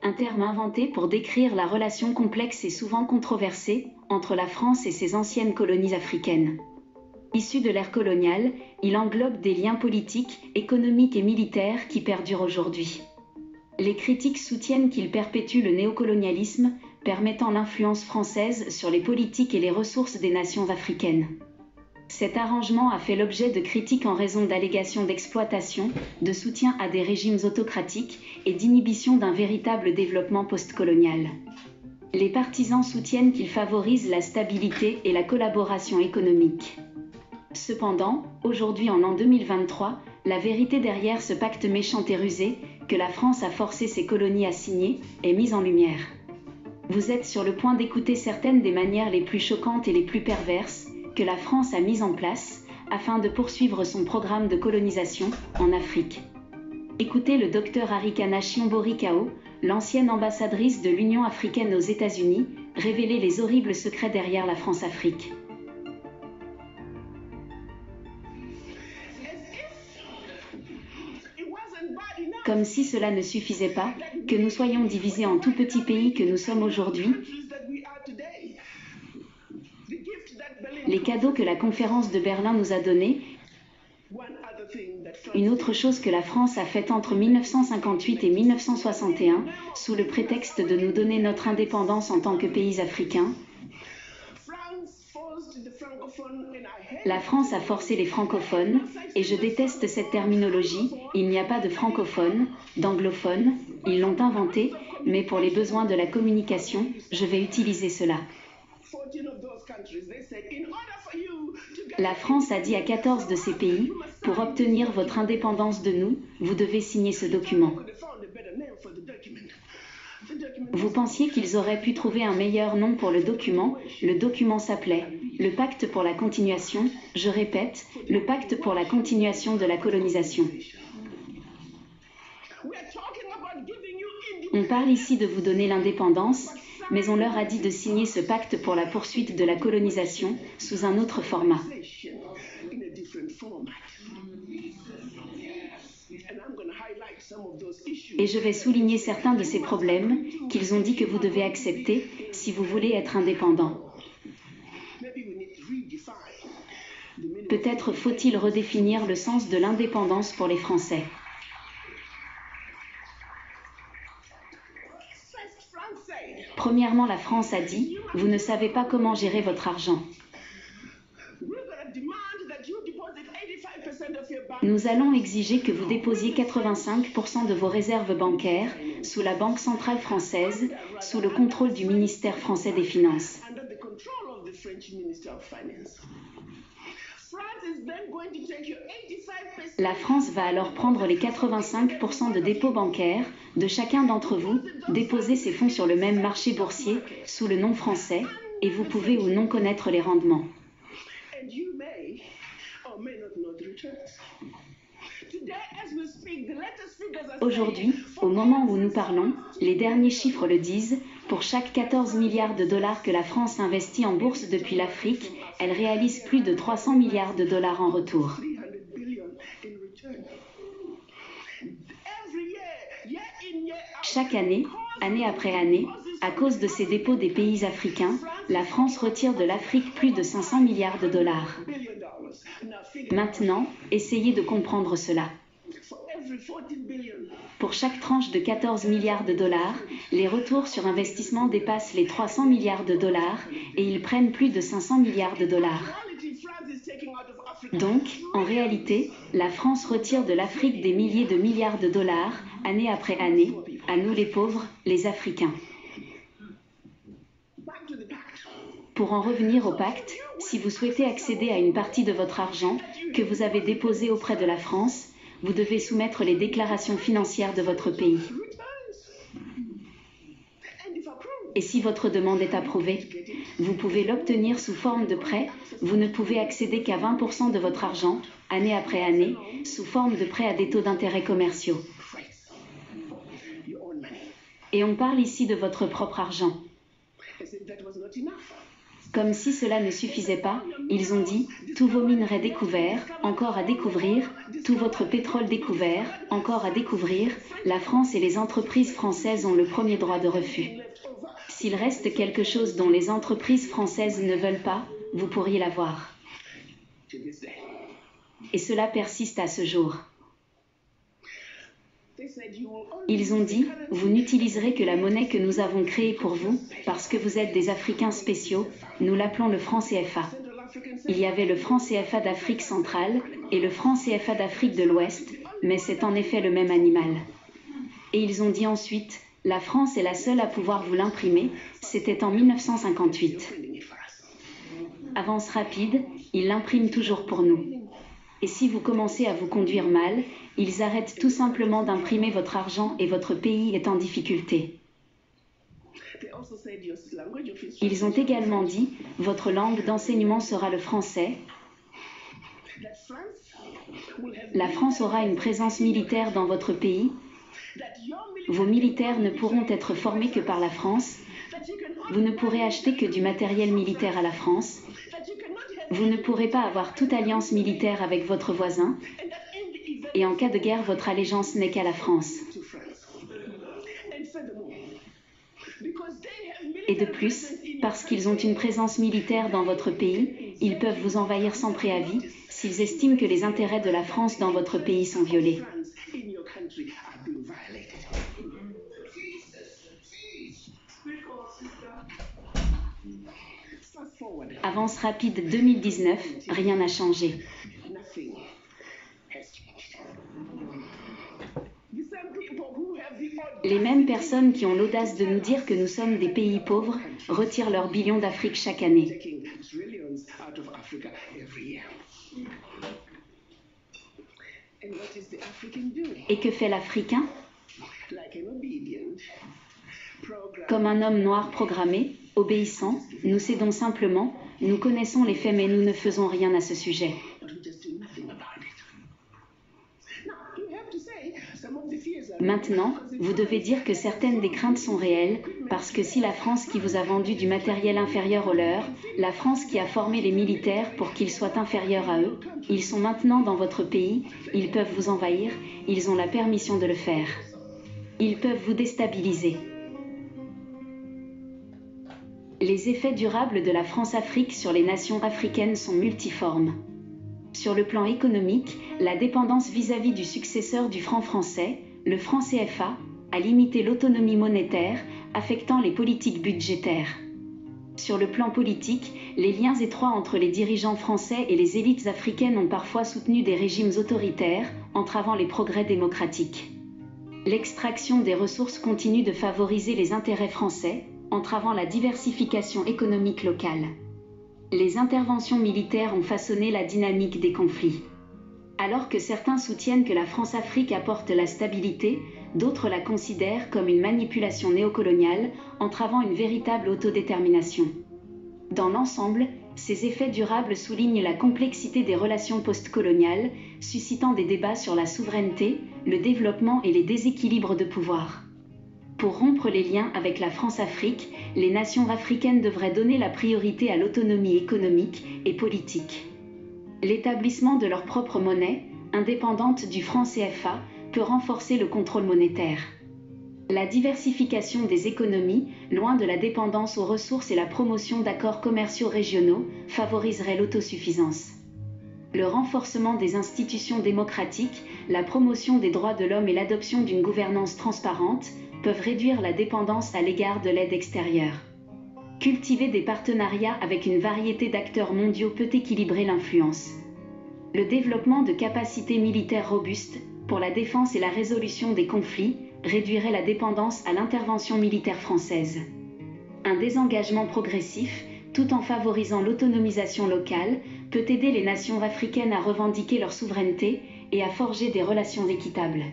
un terme inventé pour décrire la relation complexe et souvent controversée entre la France et ses anciennes colonies africaines. Issu de l'ère coloniale, il englobe des liens politiques, économiques et militaires qui perdurent aujourd'hui. Les critiques soutiennent qu'il perpétue le néocolonialisme, permettant l'influence française sur les politiques et les ressources des nations africaines. Cet arrangement a fait l'objet de critiques en raison d'allégations d'exploitation, de soutien à des régimes autocratiques et d'inhibition d'un véritable développement postcolonial. Les partisans soutiennent qu'il favorise la stabilité et la collaboration économique. Cependant, aujourd'hui en l'an 2023, la vérité derrière ce pacte méchant et rusé, que la France a forcé ses colonies à signer, est mise en lumière. Vous êtes sur le point d'écouter certaines des manières les plus choquantes et les plus perverses que la France a mises en place afin de poursuivre son programme de colonisation en Afrique. Écoutez le Dr Arikana Chiombo-Rikao, l'ancienne ambassadrice de l'Union africaine aux États-Unis, révéler les horribles secrets derrière la France-Afrique. Comme si cela ne suffisait pas, que nous soyons divisés en tout petits pays que nous sommes aujourd'hui, les cadeaux que la conférence de Berlin nous a donnés, une autre chose que la France a faite entre 1958 et 1961, sous le prétexte de nous donner notre indépendance en tant que pays africains, la France a forcé les francophones, et je déteste cette terminologie, il n'y a pas de francophones, d'anglophones, ils l'ont inventé, mais pour les besoins de la communication, je vais utiliser cela. La France a dit à 14 de ces pays, pour obtenir votre indépendance de nous, vous devez signer ce document. Vous pensiez qu'ils auraient pu trouver un meilleur nom pour le document s'appelait « Le pacte pour la continuation », je répète, le pacte pour la continuation de la colonisation. On parle ici de vous donner l'indépendance, mais on leur a dit de signer ce pacte pour la poursuite de la colonisation sous un autre format. Et je vais souligner certains de ces problèmes qu'ils ont dit que vous devez accepter si vous voulez être indépendant. Peut-être faut-il redéfinir le sens de l'indépendance pour les Français. Premièrement, la France a dit, vous ne savez pas comment gérer votre argent. Nous allons exiger que vous déposiez 85% de vos réserves bancaires sous la Banque centrale française, sous le contrôle du ministère français des Finances. La France va alors prendre les 85% de dépôts bancaires de chacun d'entre vous, déposer ces fonds sur le même marché boursier sous le nom français, et vous pouvez ou non connaître les rendements. Aujourd'hui, au moment où nous parlons, les derniers chiffres le disent, pour chaque 14 milliards de dollars que la France investit en bourse depuis l'Afrique, elle réalise plus de 300 milliards de dollars en retour. Chaque année, année après année, à cause de ces dépôts des pays africains, la France retire de l'Afrique plus de 500 milliards de dollars. Maintenant, essayez de comprendre cela. Pour chaque tranche de 14 milliards de dollars, les retours sur investissement dépassent les 300 milliards de dollars et ils prennent plus de 500 milliards de dollars. Donc, en réalité, la France retire de l'Afrique des milliers de milliards de dollars, année après année, à nous les pauvres, les Africains. Pour en revenir au pacte, si vous souhaitez accéder à une partie de votre argent que vous avez déposé auprès de la France, vous devez soumettre les déclarations financières de votre pays. Et si votre demande est approuvée, vous pouvez l'obtenir sous forme de prêt, vous ne pouvez accéder qu'à 20% de votre argent, année après année, sous forme de prêt à des taux d'intérêt commerciaux. Et on parle ici de votre propre argent. Comme si cela ne suffisait pas, ils ont dit « tous vos minerais découverts, encore à découvrir, tout votre pétrole découvert, encore à découvrir, la France et les entreprises françaises ont le premier droit de refus. S'il reste quelque chose dont les entreprises françaises ne veulent pas, vous pourriez l'avoir. » Et cela persiste à ce jour. Ils ont dit « Vous n'utiliserez que la monnaie que nous avons créée pour vous, parce que vous êtes des Africains spéciaux, nous l'appelons le franc CFA. » Il y avait le franc CFA d'Afrique centrale et le franc CFA d'Afrique de l'Ouest, mais c'est en effet le même animal. Et ils ont dit ensuite « La France est la seule à pouvoir vous l'imprimer », c'était en 1958. Avance rapide, ils l'impriment toujours pour nous. Et si vous commencez à vous conduire mal, ils arrêtent tout simplement d'imprimer votre argent et votre pays est en difficulté. Ils ont également dit « Votre langue d'enseignement sera le français. La France aura une présence militaire dans votre pays. Vos militaires ne pourront être formés que par la France. Vous ne pourrez acheter que du matériel militaire à la France. Vous ne pourrez pas avoir toute alliance militaire avec votre voisin. Et en cas de guerre, votre allégeance n'est qu'à la France. » Et de plus, parce qu'ils ont une présence militaire dans votre pays, ils peuvent vous envahir sans préavis, s'ils estiment que les intérêts de la France dans votre pays sont violés. Avance rapide 2019, rien n'a changé. Les mêmes personnes qui ont l'audace de nous dire que nous sommes des pays pauvres retirent leurs billions d'Afrique chaque année. Et que fait l'Africain? Comme un homme noir programmé, obéissant, nous cédons simplement, nous connaissons les faits mais nous ne faisons rien à ce sujet. Maintenant, vous devez dire que certaines des craintes sont réelles, parce que si la France qui vous a vendu du matériel inférieur au leur, la France qui a formé les militaires pour qu'ils soient inférieurs à eux, ils sont maintenant dans votre pays, ils peuvent vous envahir, ils ont la permission de le faire. Ils peuvent vous déstabiliser. Les effets durables de la France-Afrique sur les nations africaines sont multiformes. Sur le plan économique, la dépendance vis-à-vis du successeur du franc français, le franc CFA, a limité l'autonomie monétaire, affectant les politiques budgétaires. Sur le plan politique, les liens étroits entre les dirigeants français et les élites africaines ont parfois soutenu des régimes autoritaires, entravant les progrès démocratiques. L'extraction des ressources continue de favoriser les intérêts français, entravant la diversification économique locale. Les interventions militaires ont façonné la dynamique des conflits. Alors que certains soutiennent que la France-Afrique apporte la stabilité, d'autres la considèrent comme une manipulation néocoloniale, entravant une véritable autodétermination. Dans l'ensemble, ces effets durables soulignent la complexité des relations postcoloniales, suscitant des débats sur la souveraineté, le développement et les déséquilibres de pouvoir. Pour rompre les liens avec la France-Afrique, les nations africaines devraient donner la priorité à l'autonomie économique et politique. L'établissement de leur propre monnaie, indépendante du franc CFA, peut renforcer le contrôle monétaire. La diversification des économies, loin de la dépendance aux ressources et la promotion d'accords commerciaux régionaux, favoriserait l'autosuffisance. Le renforcement des institutions démocratiques, la promotion des droits de l'homme et l'adoption d'une gouvernance transparente peuvent réduire la dépendance à l'égard de l'aide extérieure. Cultiver des partenariats avec une variété d'acteurs mondiaux peut équilibrer l'influence. Le développement de capacités militaires robustes, pour la défense et la résolution des conflits, réduirait la dépendance à l'intervention militaire française. Un désengagement progressif, tout en favorisant l'autonomisation locale, peut aider les nations africaines à revendiquer leur souveraineté et à forger des relations équitables.